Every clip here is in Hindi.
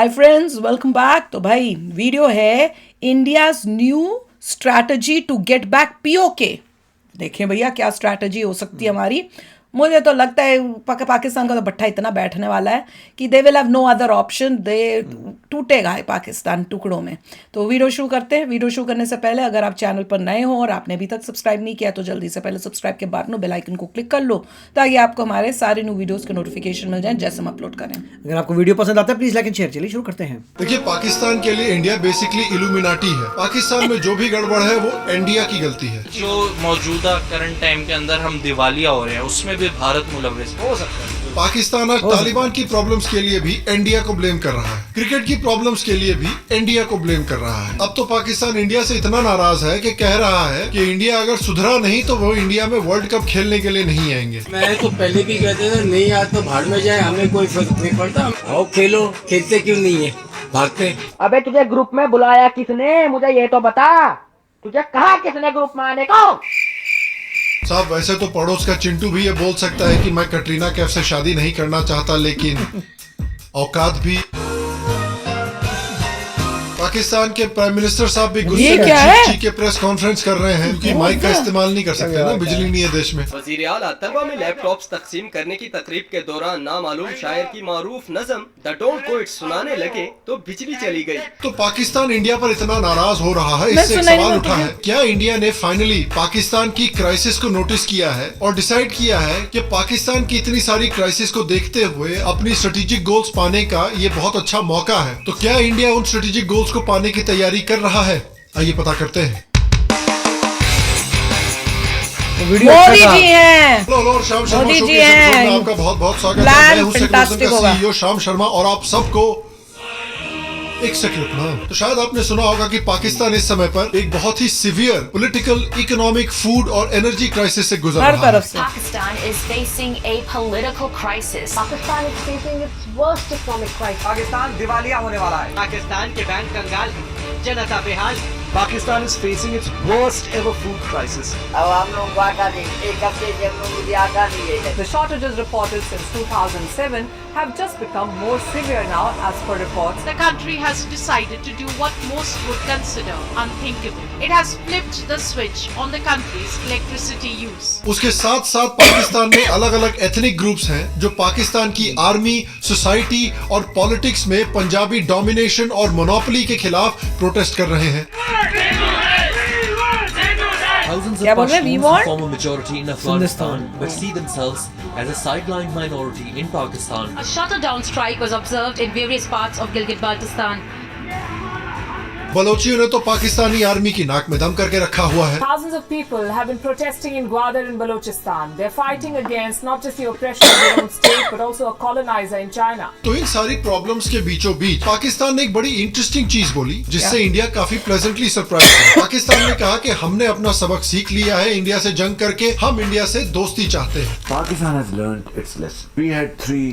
Hi friends, welcome back. तो भाई वीडियो है India's new strategy to get back PoK. देखें भैया क्या स्ट्रैटेजी हो सकती है हमारी। मुझे तो लगता है पाकिस्तान का तो भट्ठा इतना बैठने वाला है कि they will have no other option. They टूटेगा है पाकिस्तान टुकड़ों में। तो वीडियो शुरू करते हैं। वीडियो शुरू करने से पहले अगर आप चैनल पर नए हो और आपने अभी तक सब्सक्राइब नहीं किया तो जल्दी से पहले सब्सक्राइब के बाद बेल आइकन को क्लिक कर लो ताकि आपको हमारे सारे न्यू वीडियोस के नोटिफिकेशन मिल जाए जैसे हम अपलोड करें। अगर आपको वीडियो पसंद आता है प्लीज लाइक एंड शेयर। चलिए शुरू करते हैं। देखिए, पाकिस्तान के लिए इंडिया बेसिकली इल्यूमिनाटी है। पाकिस्तान में जो भी गड़बड़ है वो इंडिया की गलती है। जो मौजूदा करंट टाइम के अंदर हम दिवालिया हो रहे हैं उसमें भी भारत मुलव्विस हो सकता है। पाकिस्तान आज तालिबान की प्रॉब्लम्स के लिए भी इंडिया को ब्लेम कर रहा है। क्रिकेट की प्रॉब्लम्स के लिए भी इंडिया को ब्लेम कर रहा है। अब तो पाकिस्तान इंडिया से इतना नाराज है कि कह रहा है कि इंडिया अगर सुधरा नहीं तो वो इंडिया में वर्ल्ड कप खेलने के लिए नहीं आएंगे। मैं तो पहले भी कहते थे नहीं आज तो भाड़ में जाए, हमें कोई फर्क नहीं पड़ता। आओ खेलो, खेलते क्यों नहीं है, भागते। अबे तुझे ग्रुप में बुलाया किसने, मुझे ये तो बता। तुझे कहा किसने ग्रुप में आने को? साहब, वैसे तो पड़ोस का चिंटू भी ये बोल सकता है कि मैं कटरीना कैफ से शादी नहीं करना चाहता, लेकिन औकात भी। पाकिस्तान के प्राइम मिनिस्टर साहब भी गुस्से में चीख के प्रेस कॉन्फ्रेंस कर रहे हैं क्योंकि माइक का इस्तेमाल नहीं कर सकते ना, बिजली नहीं है देश में। वजीर आला तलबा में लैपटॉप्स तकसीम करने की तकरीब के दौरान नामालूम शायर की मारूफ नज़म द डोंट क्विट सुनाने लगे तो बिजली चली गई। तो पाकिस्तान इंडिया पर इतना नाराज हो रहा है, इससे एक सवाल उठा है, क्या इंडिया ने फाइनली पाकिस्तान की क्राइसिस को नोटिस किया है और डिसाइड किया है कि पाकिस्तान की इतनी सारी क्राइसिस को देखते हुए अपनी स्ट्रेटेजिक गोल्स पाने का ये बहुत अच्छा मौका है। तो क्या इंडिया उन स्ट्रेटेजिक गोल्स को पाने की तैयारी कर रहा है? आइए पता करते हैं। मोदी जी हैं। हेलो और शाम शर्मा मोदी शो जी के हैं। एपिसोड में आपका बहुत बहुत स्वागत है। प्लान मैं हूं फैंटास्टिक सेक्रेटरी होगा। का सीईओ शाम शर्मा और आप सबको एक सेकंड रुकना। तो शायद आपने सुना होगा कि पाकिस्तान इस समय पर एक बहुत ही सिवियर पॉलिटिकल, इकोनॉमिक, फूड और एनर्जी क्राइसिस से गुजर हर रहा है। तरफ से Pakistan is facing a political crisis. Pakistan is facing its worst economic crisis. Pakistan दिवालिया होने वाला है। पाकिस्तान के बैंक कंगाल, जनता बेहाल। Pakistan is facing its worst ever food crisis. अब हम लोग को आटा नहीं, एक हफ्ते से हम लोग मुझे आटा नहीं है। The shortages reported since 2007 have just become more severe now as per reports. The country has decided to do what most would consider unthinkable. It has flipped the switch on the country's electricity use. उसके साथ साथ पाकिस्तान में अलग अलग एथनिक ग्रुप्स हैं जो पाकिस्तान की आर्मी, सोसाइटी और पॉलिटिक्स में पंजाबी डोमिनेशन और मोनोपोली के खिलाफ प्रोटेस्ट कर रहे हैं। Thousands of क्या बोल रहे हैं? We Pashtuns want? form a majority in Afghanistan but see themselves as a sidelined minority in Pakistan. A shutdown strike was observed in various parts of Gilgit-Baltistan. बलोचियों ने तो पाकिस्तानी आर्मी की नाक में दम करके रखा हुआ है। Thousands of people have been protesting in Gwadar in Balochistan. They're fighting against not just the oppression of their own state but also a colonizer in China. तो इन सारी प्रॉब्लम्स के बीचों बीच पाकिस्तान ने एक बड़ी इंटरेस्टिंग चीज बोली जिससे इंडिया काफी प्लेजेंटली सरप्राइज हुआ। पाकिस्तान ने कहा कि हमने अपना सबक सीख लिया है, इंडिया से जंग करके हम इंडिया से दोस्ती चाहते हैं। Pakistan has learned its lesson. We had 3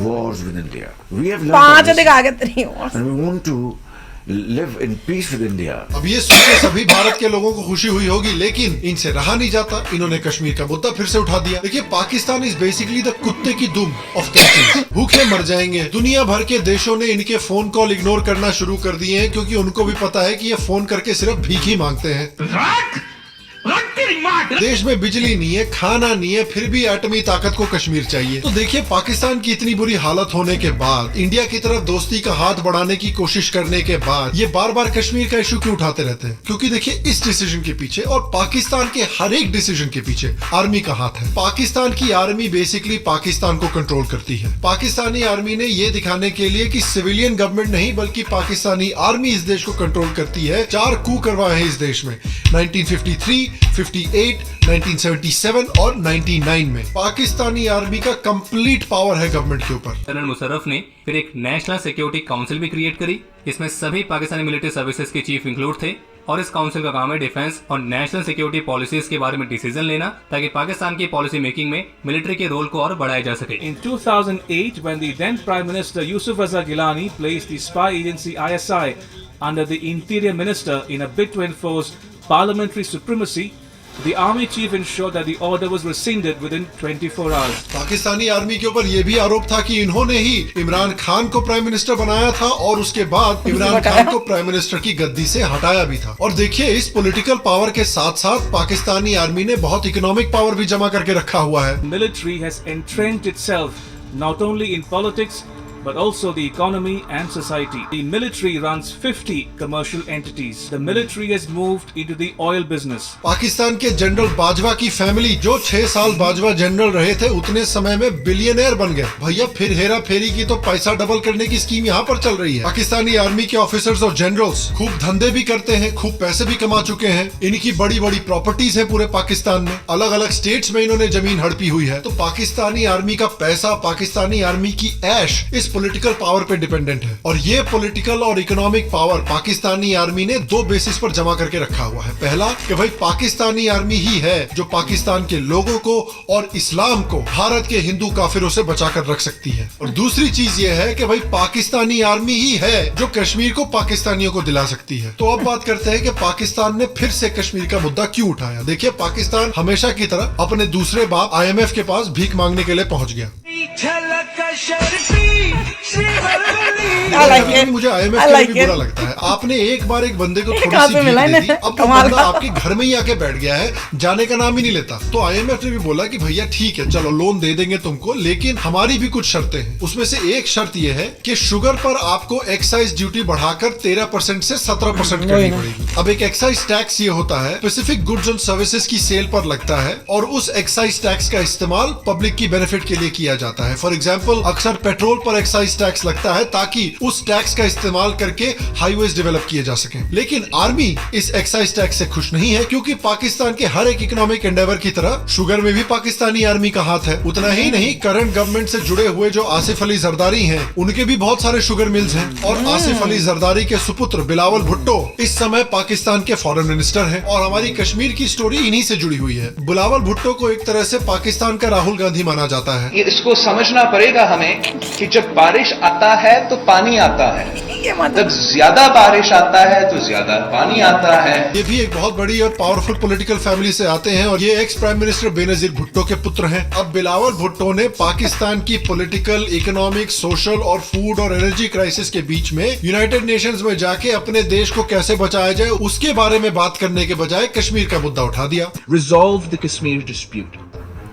wars with India. We have learned पांच our अधिक lesson. आगे तरी और And we want to live in peace with India. अब ये सुन के सभी भारत के लोगों को खुशी हुई होगी, लेकिन इनसे रहा नहीं जाता। इन्होंने कश्मीर का मुद्दा फिर से उठा दिया। देखिए, पाकिस्तान इज बेसिकली द कुत्ते की दुम ऑफ कंट्रीज। भूखे मर जाएंगे। दुनिया भर के देशों ने इनके फोन कॉल इग्नोर करना शुरू कर दिए हैं क्योंकि उनको भी पता है कि ये फोन करके सिर्फ भीख ही मांगते हैं। देश में बिजली नहीं है, खाना नहीं है, फिर भी एटमी ताकत को कश्मीर चाहिए। तो देखिए, पाकिस्तान की इतनी बुरी हालत होने के बाद, इंडिया की तरफ दोस्ती का हाथ बढ़ाने की कोशिश करने के बाद, ये बार बार कश्मीर का इशू क्यों उठाते रहते हैं? क्योंकि देखिए, इस डिसीजन के पीछे और पाकिस्तान के हर एक डिसीजन के पीछे आर्मी का हाथ है। पाकिस्तान की आर्मी बेसिकली पाकिस्तान को कंट्रोल करती है। पाकिस्तानी आर्मी ने ये दिखाने के लिए कि सिविलियन गवर्नमेंट नहीं बल्कि पाकिस्तानी आर्मी इस देश को कंट्रोल करती है, 4 कू करवाए हैं इस देश में 1953, 58, 1977 और 99 में। पाकिस्तानी आर्मी का कंप्लीट पावर है गवर्नमेंट के ऊपर। जनरल मुशर्रफ ने फिर एक नेशनल सिक्योरिटी काउंसिल भी क्रिएट करी। इसमें सभी पाकिस्तानी मिलिट्री सर्विसेज के चीफ इंक्लूड थे और इस काउंसिल का काम है डिफेंस और नेशनल सिक्योरिटी पॉलिसीज के बारे में डिसीजन लेना ताकि पाकिस्तान की पॉलिसी मेकिंग में मिलिट्री के रोल को और बढ़ाया जा सके। In 2008, when the then Prime Minister Yusuf Azhar Gilani placed the spy agency ISI under the Interior Minister in a bid to enforce parliamentary supremacy, The army chief ensured that the order was rescinded within 24 hours. Pakistani army के ऊपर यह भी आरोप था कि इन्होंने ही इमरान खान को प्राइम मिनिस्टर बनाया था और उसके बाद इमरान खान को प्राइम मिनिस्टर की गद्दी से हटाया भी था। और देखिए, इस पॉलिटिकल पावर के साथ साथ पाकिस्तानी आर्मी ने बहुत इकोनॉमिक पावर भी जमा करके रखा हुआ है। Military has entrenched itself not only in politics but also the economy and society. The military runs 50 commercial entities. The military has moved into the oil business. Pakistan के जनरल बाजवा की फैमिली जो 6 साल बाजवा जनरल रहे थे, उतने समय में बिलियनर बन गए। भैया, फिर हेरा फेरी की तो पैसा डबल करने की स्कीम यहाँ पर चल रही है। पाकिस्तानी आर्मी के ऑफिसर्स और जनरल्स खूब धंधे भी करते हैं, खूब पैसे भी कमा चुके हैं। इनकी बड़ी बड़ी प्रॉपर्टीज है पूरे पाकिस्तान में, अलग अलग स्टेट्स में इन्होंने जमीन हड़पी हुई है। तो पाकिस्तानी आर्मी का पैसा, पाकिस्तानी आर्मी की ऐश इस पॉलिटिकल पावर पे डिपेंडेंट है। और ये पॉलिटिकल और इकोनॉमिक पावर पाकिस्तानी आर्मी ने 2 बेसिस पर जमा करके रखा हुआ है। पहला कि भाई पाकिस्तानी आर्मी ही है जो पाकिस्तान के लोगों को और इस्लाम को भारत के हिंदू काफिरों से बचाकर रख सकती है। और दूसरी चीज ये है कि भाई पाकिस्तानी आर्मी ही है जो कश्मीर को पाकिस्तानियों को दिला सकती है। तो अब बात करते हैं कि पाकिस्तान ने फिर से कश्मीर का मुद्दा क्यों उठाया। देखिए, पाकिस्तान हमेशा की तरह अपने दूसरे बाप IMF के पास भीख मांगने के लिए पहुंच गया। मुझे IMF के लिए भी बुरा लगता है। आपने एक बार एक बंदे को थोड़ी सी भीख दे दी, अब वो बंदा आपके घर में ही आके बैठ गया है, जाने का नाम ही नहीं लेता। तो IMF ने भी बोला कि भैया ठीक है, चलो लोन दे देंगे तुमको, लेकिन हमारी भी कुछ शर्तें हैं। उसमें से एक शर्त यह है कि शुगर पर आपको एक्साइज ड्यूटी बढ़ाकर 13% से 17% करनी पड़ेगी। अब एक एक्साइज टैक्स ये होता है, स्पेसिफिक गुड्स एंड सर्विसेज की सेल पर लगता है और उस एक्साइज टैक्स का इस्तेमाल पब्लिक की बेनिफिट के लिए किया जाता है। फॉर एग्जाम्पल, अक्सर पेट्रोल पर एक्साइज टैक्स लगता है ताकि उस टैक्स का इस्तेमाल करके हाईवेज डेवलप किए जा सके। लेकिन आर्मी इस एक्साइज टैक्स से खुश नहीं है, क्योंकि पाकिस्तान के हर एक इकोनॉमिक एंडेवर की तरह शुगर में भी पाकिस्तानी आर्मी का हाथ है। उतना ही नहीं, करंट गवर्नमेंट से जुड़े हुए जो आसिफ अली जरदारी हैं, उनके भी बहुत सारे शुगर मिल्स हैं। और आसिफ अली जरदारी के सुपुत्र बिलावल भुट्टो इस समय पाकिस्तान के फॉरेन मिनिस्टर हैं। और हमारी कश्मीर की स्टोरी इन्हीं से जुड़ी हुई है। बिलावल भुट्टो को एक तरह से पाकिस्तान का राहुल गांधी माना जाता है। इसको समझना पड़ेगा हमें कि जब बारिश आता है तो पानी आता है, जब ज्यादा बारिश आता है तो ज्यादा पानी आता है। ये भी एक बहुत बड़ी और पावरफुल पॉलिटिकल फैमिली से आते हैं और ये ex prime minister Benazir Bhutto के पुत्र हैं। अब बिलावल भुट्टो ने पाकिस्तान की पॉलिटिकल, इकोनॉमिक, सोशल और फूड और एनर्जी क्राइसिस के बीच में यूनाइटेड नेशंस में जाके अपने देश को कैसे बचाया जाए उसके बारे में बात करने के बजाय कश्मीर का मुद्दा उठा दिया। Resolve the Kashmir dispute.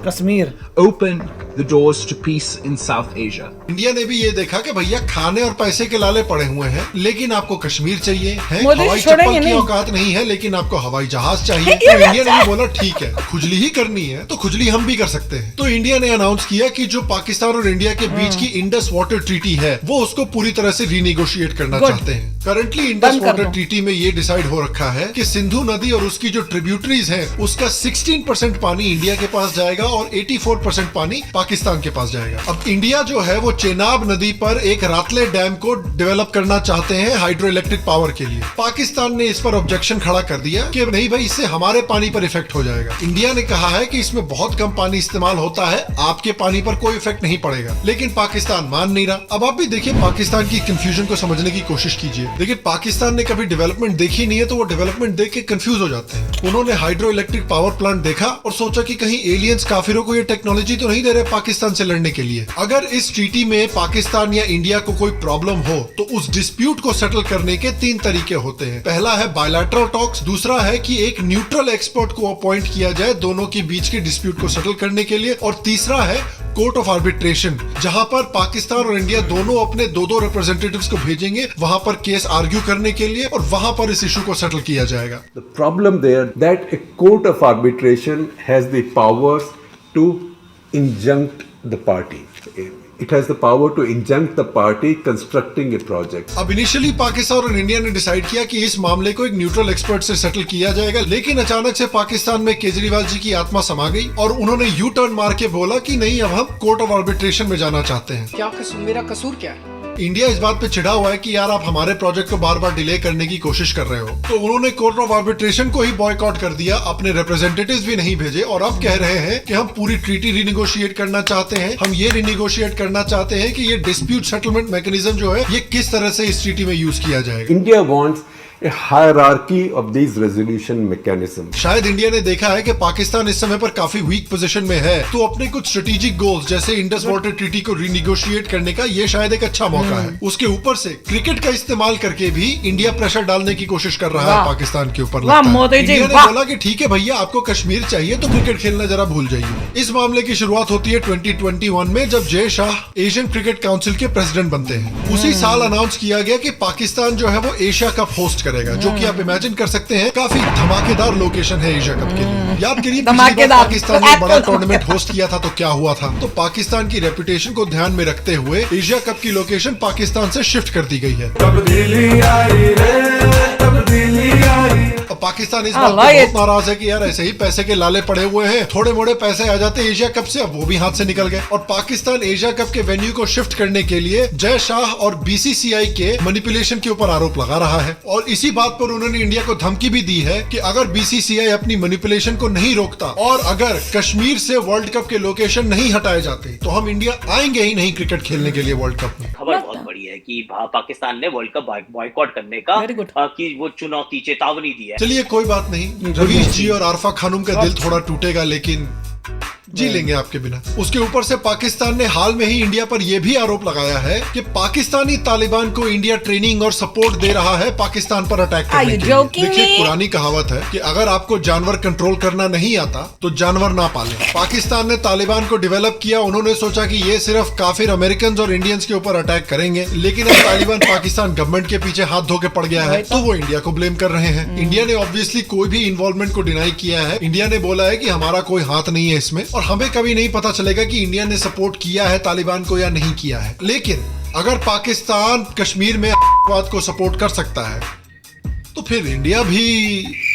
Kashmir. Open the doors to peace in South Asia. India ने भी ये देखा कि भैया खाने और पैसे के लाले पड़े हुए हैं, लेकिन आपको कश्मीर चाहिए है, हवाई चप्पल की औकात नहीं है, लेकिन आपको हवाई जहाज चाहिए। तो इंडिया ने भी बोला ठीक है, खुजली ही करनी है तो खुजली हम भी कर सकते हैं। तो इंडिया ने अनाउंस किया कि जो पाकिस्तान और इंडिया के बीच की इंडस वाटर ट्रीटी है, वो उसको पूरी तरह से रीनेगोशिएट करना चाहते हैं। करंटली इंडस वाटर ट्रीटी में ये डिसाइड हो रखा है कि सिंधु नदी और उसकी जो ट्रिब्यूटरीज है, उसका 16% पानी इंडिया के पास जाएगा और 84% पानी पाकिस्तान के पास जाएगा। अब इंडिया जो है वो चेनाब नदी पर एक रातले डैम को डेवलप करना चाहते हैं हाइड्रो इलेक्ट्रिक पावर के लिए। पाकिस्तान ने इस पर ऑब्जेक्शन खड़ा कर दिया कि नहीं भाई, इससे हमारे पानी पर इफेक्ट हो जाएगा। इंडिया ने कहा है कि इसमें बहुत कम पानी इस्तेमाल होता है, आपके पानी पर कोई इफेक्ट नहीं पड़ेगा। लेकिन पाकिस्तान मान नहीं रहा। अब आप भी देखिए पाकिस्तान की कंफ्यूजन को समझने की कोशिश कीजिए। देखिए, पाकिस्तान ने कभी डेवलपमेंट देखी नहीं है तो वो डेवलपमेंट देख के कंफ्यूज हो जाते हैं। उन्होंने हाइड्रो इलेक्ट्रिक पावर प्लांट देखा और सोचा कि कहीं एलियंस काफिरों को ये टेक्नोलॉजी तो नहीं दे रहे पाकिस्तान से लड़ने के लिए। अगर इस ट्रीटी में पाकिस्तान या इंडिया को कोई प्रॉब्लम हो तो उस डिस्प्यूट को सेटल करने के 3 तरीके होते हैं। पहला है बायलैटरल टॉक्स, दूसरा है कि एक न्यूट्रल एक्सपर्ट को अपॉइंट किया जाए दोनों के बीच के डिस्प्यूट को सेटल करने के लिए, और तीसरा है कोर्ट ऑफ आर्बिट्रेशन, जहां पर पाकिस्तान और इंडिया दोनों अपने 2 रिप्रेजेंटेटिव्स को भेजेंगे वहां पर केस आर्ग्यू करने के लिए और वहां पर इस इशू को सेटल किया जाएगा। The problem there that a court of arbitration has the powers to injunct the party. It has the power to injunct the party constructing a project. अब इनिशियली पाकिस्तान और इंडिया ने डिसाइड किया कि इस मामले को एक न्यूट्रल एक्सपर्ट से सेटल किया जाएगा, लेकिन अचानक से पाकिस्तान में केजरीवाल जी की आत्मा समा गई और उन्होंने यू टर्न मार के बोला कि नहीं, अब हम कोर्ट ऑफ आर्बिट्रेशन में जाना चाहते हैं। क्या मेरा कसूर क्या है? इंडिया इस बात पे चिढ़ा हुआ है कि यार आप हमारे प्रोजेक्ट को बार बार डिले करने की कोशिश कर रहे हो। तो उन्होंने कोर्ट ऑफ आर्बिट्रेशन को ही बॉयकॉट कर दिया, अपने रिप्रेजेंटेटिव्स भी नहीं भेजे और अब कह रहे हैं कि हम पूरी ट्रीटी रीनेगोशिएट करना चाहते हैं। हम ये रीनेगोशिएट करना चाहते हैं कि ये डिस्प्यूट सेटलमेंट मैकेनिज्म जो है ये किस तरह से इस ट्रीटी में यूज किया जाएगा। India wants a hierarchy of these resolution mechanisms. शायद इंडिया ने देखा है कि पाकिस्तान इस समय पर काफी वीक पोजीशन में है, तो अपने कुछ स्ट्रेटेजिक गोल्स जैसे इंडस वाटर ट्रीटी को रीनिगोशिएट करने का ये शायद एक अच्छा मौका है। उसके ऊपर से क्रिकेट का इस्तेमाल करके भी इंडिया प्रेशर डालने की कोशिश कर रहा है पाकिस्तान के ऊपर। इंडिया ने बोला कि ठीक है भैया, आपको कश्मीर चाहिए तो क्रिकेट खेलना जरा भूल जाइए। इस मामले की शुरुआत होती है 2021 में, जब Jay Shah Asian cricket council के प्रेसिडेंट बनते हैं। उसी साल अनाउंस किया गया कि पाकिस्तान जो है वो एशिया कप होस्ट करेगा, जो कि आप इमेजिन कर सकते हैं काफी धमाकेदार लोकेशन है एशिया कप के लिए। याद करिए पिछली बार पाकिस्तान ने बड़ा टूर्नामेंट होस्ट किया था तो क्या हुआ था। तो पाकिस्तान की रेपुटेशन को ध्यान में रखते हुए एशिया कप की लोकेशन पाकिस्तान से शिफ्ट कर दी गई है। पाकिस्तान इस बात पे बहुत नाराज है कि यार ऐसे ही पैसे के लाले पड़े हुए हैं, थोड़े मोड़े पैसे आ जाते एशिया कप से, अब वो भी हाथ से निकल गए। और पाकिस्तान एशिया कप के वेन्यू को शिफ्ट करने के लिए जय शाह और बीसीसीआई के मैनिपुलेशन के ऊपर आरोप लगा रहा है। और इसी बात पर उन्होंने इंडिया को धमकी भी दी है कि अगर बीसीसीआई अपनी मैनिपुलेशन को नहीं रोकता और अगर कश्मीर से वर्ल्ड कप के लोकेशन नहीं हटाए जाते तो हम इंडिया आएंगे ही नहीं क्रिकेट खेलने के लिए वर्ल्ड कप में। खबर बहुत बड़ी है कि पाकिस्तान ने वर्ल्ड कप बॉयकॉट करने का की वो चुनौती चेतावनी दी है। चलिए कोई बात नहीं, रवीश जी और आरफा खानूम का दिल थोड़ा टूटेगा लेकिन जी लेंगे आपके बिना। उसके ऊपर से पाकिस्तान ने हाल में ही इंडिया पर यह भी आरोप लगाया है कि पाकिस्तानी तालिबान को इंडिया ट्रेनिंग और सपोर्ट दे रहा है पाकिस्तान पर अटैक करने के लिए। देखिए, एक पुरानी कहावत है कि अगर आपको जानवर कंट्रोल करना नहीं आता तो जानवर ना पालें। पाकिस्तान ने तालिबान को डेवलप किया, उन्होंने सोचा कि ये सिर्फ काफिर अमेरिकन और इंडियंस के ऊपर अटैक करेंगे, लेकिन अब तालिबान पाकिस्तान गवर्नमेंट के पीछे हाथ धो के पड़ गया है, तो वो इंडिया को ब्लेम कर रहे हैं। इंडिया ने ऑब्वियसली कोई भी इन्वॉल्वमेंट को डिनाई किया है। इंडिया ने बोला है कि हमारा कोई हाथ नहीं है इसमें, और हमें कभी नहीं पता चलेगा कि इंडिया ने सपोर्ट किया है तालिबान को या नहीं किया है। लेकिन अगर पाकिस्तान कश्मीर में आतंकवाद को सपोर्ट कर सकता है तो फिर इंडिया भी।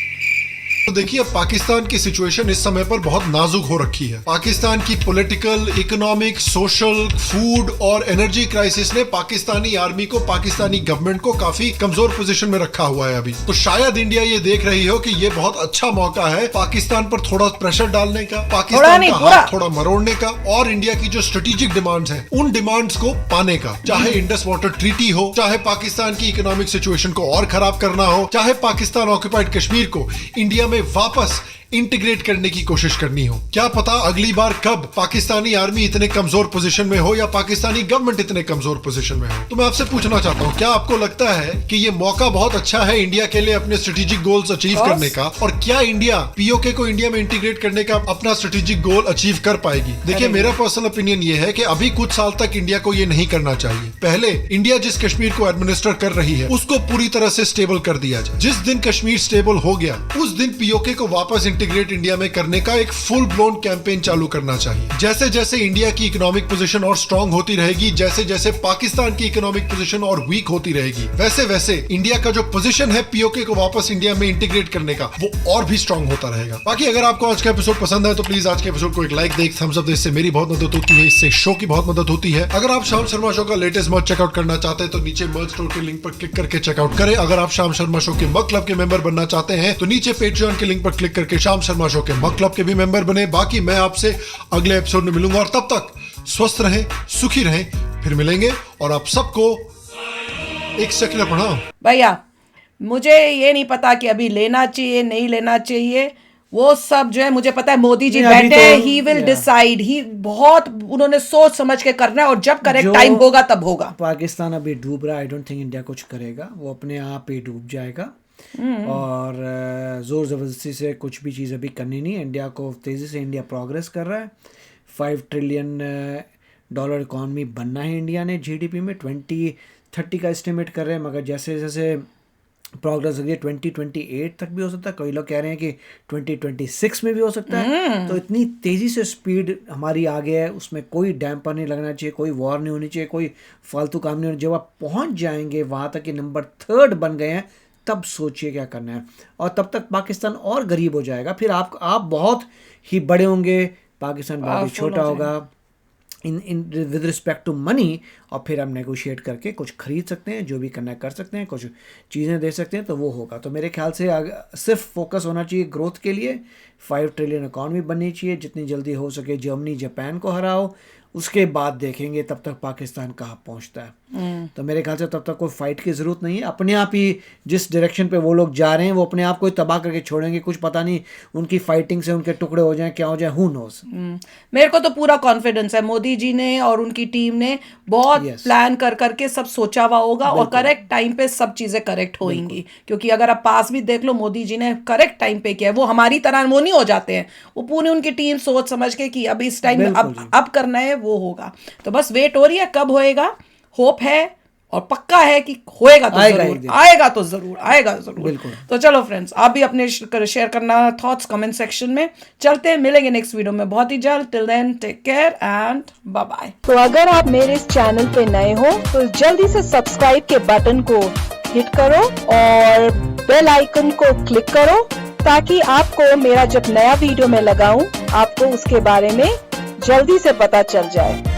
तो देखिए, अब पाकिस्तान की सिचुएशन इस समय पर बहुत नाजुक हो रखी है। पाकिस्तान की पॉलिटिकल, इकोनॉमिक, सोशल, फूड और एनर्जी क्राइसिस ने पाकिस्तानी आर्मी को, पाकिस्तानी गवर्नमेंट को काफी कमजोर पोजीशन में रखा हुआ है अभी। तो शायद इंडिया ये देख रही हो कि ये बहुत अच्छा मौका है पाकिस्तान पर थोड़ा प्रेशर डालने का, पाकिस्तान का हाथ थोड़ा मरोड़ने का, और इंडिया की जो स्ट्रेटेजिक डिमांड्स हैं उन डिमांड्स को पाने का। चाहे इंडस वाटर ट्रीटी हो, चाहे पाकिस्तान की इकोनॉमिक सिचुएशन को और खराब करना हो, चाहे पाकिस्तान ऑक्युपाइड कश्मीर को इंडिया में वापस इंटीग्रेट करने की कोशिश करनी हो। क्या पता अगली बार कब पाकिस्तानी आर्मी इतने कमजोर पोजीशन में हो या पाकिस्तानी गवर्नमेंट इतने कमजोर पोजीशन में हो। तो मैं आपसे पूछना चाहता हूँ, क्या आपको लगता है कि ये मौका बहुत अच्छा है इंडिया के लिए अपने स्ट्रेटेजिक गोल्स अचीव करने का, और क्या इंडिया पीओके को इंडिया में इंटीग्रेट करने का अपना स्ट्रेटेजिक गोल अचीव कर पाएगी? देखिए, मेरा पर्सनल ओपिनियन ये है कि अभी कुछ साल तक इंडिया को ये नहीं करना चाहिए। पहले इंडिया जिस कश्मीर को एडमिनिस्टर कर रही है उसको पूरी तरह से स्टेबल कर दिया जाए। जिस दिन कश्मीर स्टेबल हो गया उस दिन पीओके को वापस इंटीग्रेट इंडिया में करने का एक फुल ब्लोन कैंपेन चालू करना चाहिए। जैसे जैसे इंडिया की इकोनॉमिक पोजीशन और स्ट्रांग होती रहेगी, जैसे जैसे पाकिस्तान की इकोनॉमिक पोजीशन और वीक होती रहेगी, वैसे वैसे इंडिया का जो पोजीशन है पीओके को वापस इंडिया में इंटीग्रेट करने का वो और भी स्ट्रांग होता रहेगा। बाकी अगर आपको आज का एपिसोड पसंद है तो प्लीज आज के एपिसोड को एक लाइक दे, एक थम्स अप दे, इससे मेरी बहुत मदद होती है, इससे शो की बहुत मदद होती है। अगर आप शाम शर्मा शो का लेटेस्ट मर्च चेकआउट करना चाहते हैं तो नीचे मर्च स्टोर के लिंक पर क्लिक करके चेकआउट करें। अगर आप शाम शर्मा शो के मग क्लब के मेंबर बनना चाहते हैं तो नीचे पेट्रियन के लिंक पर क्लिक करके शाम शर्मा शो के मग क्लब के भी मेंबर बने। बाकी मैं आपसे अगले एपिसोड में मिलूंगा, और तब तक स्वस्थ रहें, सुखी रहें, फिर मिलेंगे। और आप सबको एक सेकंड प्रणाम। भैया, मुझे ये नहीं पता कि अभी लेना चाहिए नहीं लेना चाहिए, वो सब जो है मुझे पता है मोदी जी बैठे, ही विल डिसाइड। ही बहुत उन्होंने सोच समझ के करना है, और जब करेक्ट टाइम होगा तब होगा। पाकिस्तान अभी डूब रहा है, आई डोंट थिंक इंडिया कुछ करेगा, वो अपने आप ही डूब जाएगा। और ज़ोर ज़बरदस्ती से कुछ भी चीज़ अभी करनी नहीं है। इंडिया को तेज़ी से इंडिया प्रोग्रेस कर रहा है। $5 ट्रिलियन इकॉनमी बनना है इंडिया ने जीडीपी में। 2030 का एस्टिमेट कर रहे हैं, मगर जैसे जैसे प्रोग्रेस हो गई 2028 तक भी हो सकता है। कई लोग कह रहे हैं कि 2026 में भी हो सकता है। तो इतनी तेज़ी से स्पीड हमारी आगे है, उसमें कोई डैम्पर नहीं लगना चाहिए, कोई वॉर नहीं होनी चाहिए, कोई फालतू काम नहीं होना। जब आप पहुंच जाएंगे वहाँ तक कि नंबर 3 बन गए हैं, तब सोचिए क्या करना है। और तब तक पाकिस्तान और गरीब हो जाएगा, फिर आप बहुत ही बड़े होंगे, पाकिस्तान बहुत ही छोटा होगा in with respect to money. और फिर हम नेगोशिएट करके कुछ खरीद सकते हैं, जो भी करना है कर सकते हैं, कुछ चीज़ें दे सकते हैं, तो वो होगा। तो मेरे ख्याल से सिर्फ फोकस होना चाहिए ग्रोथ के लिए। 5 ट्रिलियन इकॉनमी बननी चाहिए, जितनी जल्दी हो सके जर्मनी जापान को हराओ, उसके बाद देखेंगे तब तक पाकिस्तान कहाँ पहुँचता है। तो मेरे ख्याल से तब तक कोई फाइट की ज़रूरत नहीं है। अपने आप ही जिस डायरेक्शन पे वो लोग जा रहे हैं वो अपने आप को ही तबाह करके छोड़ेंगे। कुछ पता नहीं उनकी फाइटिंग से उनके टुकड़े हो जाएं, क्या हो जाए, हु नोस। मेरे को तो पूरा कॉन्फिडेंस है, मोदी जी ने और उनकी टीम ने बहुत प्लान कर करके सब सोचा हुआ होगा और करेक्ट टाइम पे सब चीज़ें करेक्ट होंगी। क्योंकि अगर आप पास भी देख लो, मोदी जी ने करेक्ट टाइम पे किया है। वो हमारी तरह वो नहीं हो जाते हैं, वो पूरी उनकी टीम सोच समझ के कि अब इस टाइम अब करना है, वो होगा। तो बस वेट हो रही है कब होएगा, होप है और पक्का है कि होएगा तो जरूर, आएगा तो जरूर, आएगा जरूर। तो चलो फ्रेंड्स, आप भी अपने शेयर करना थॉट्स कमेंट सेक्शन में। चलते हैं, मिलेंगे नेक्स्ट वीडियो में बहुत ही जल्द। Till then take care and bye bye. तो अगर आप मेरे इस चैनल पे नए हो तो जल्दी से सब्सक्राइब के बटन को हिट करो और बेल आइकन को क्लिक करो ताकि आपको मेरा जब नया वीडियो मैं लगाऊं आपको उसके बारे में जल्दी से पता चल जाए।